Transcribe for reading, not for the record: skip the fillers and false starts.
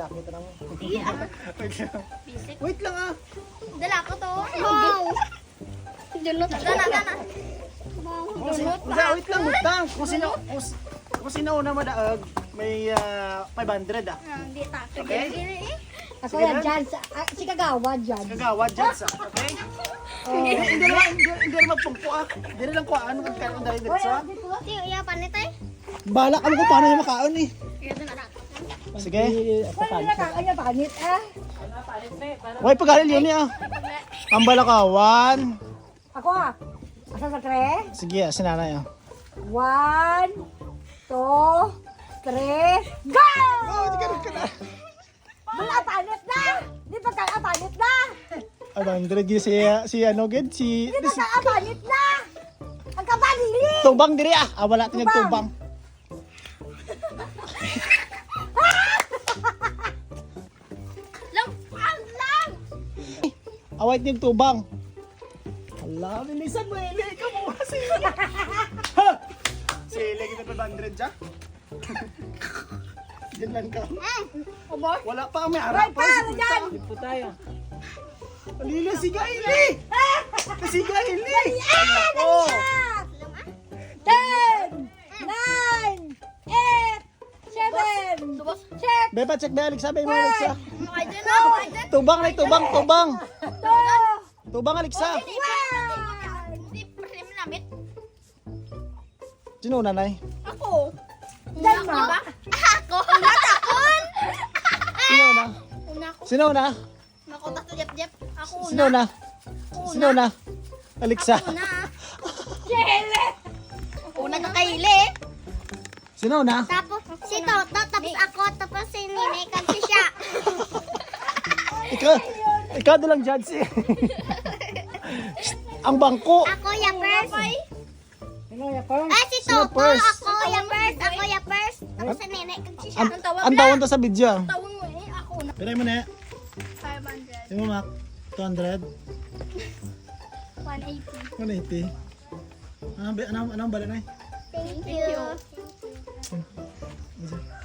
kita na mo. Bisik. Wait lang ah. Dala ko to. Wow. Dunot. Dana. Wait lang, utang. Kung sino una madaag, may 500 ah. Hindi ta. Okay? Ako yan dyan. Si Kagawad dyan. Kagawad dyan sa, okay? Hindi naman pumpo ah. Hindi na lang kuhaan ano kung kaya dahil dito sa. Tiyo, iya panit eh. Balak ano kung paano yung makaon eh. Sige. Wala na kanya panit ah. Wait, pag-alil yun ah. Ang balakawan. Ako ah. Asa sa 3? Sige, sinanay ah. 1, 2, 3, go! Oh, di ka na. Wala panit na! Di pa kaya panit na! Abang, dire si ano gid si Di pa kaya panit na! Ang kabalili! tubang diri ah. Wala tayong tubang. Lang. Await niyong tubang. Hala, bilisan mo Eli, ikaw mo kasi. Ha! Si Eli kita 500 dyan. Diyan lang ka. Obo. Wala pa kami harap pa. Ano dyan? Dito tayo. Alila, siga Eli! Siga Eli! Oh! 10, 9, 8, 7, Subos. check, Beba, check ba Alexa? Beba, Alexa. Ay, dyan na. Ay, dyan. Tubang, tubang. 2, Tubang, Alexa. Hindi prelim namit. Sino nanay? Ako. dyan Ako ma. ba? Ako. Natakon. Sino na? Una ko. Sino na? Makotak to jep. Ako una. Sino na? Sino na? Alexa. Una. Chele! Una ka kaili. Sino na? Tapos si Toto, tapos ako, tapos si Nini, kasi siya. Ikaw na lang judge eh. Ang bangko. Ako ya first. Ano ya pa? Ah, si Sino Toto, first? ako ya first. Ako ya first. Tapos si Nini, kasi siya. Ang tawon to sa video. Tawon mo eh, ako na. Piray mo na. 500. Yung Mac. 200. 180. 180. Anong bala na eh? Thank you. Isa.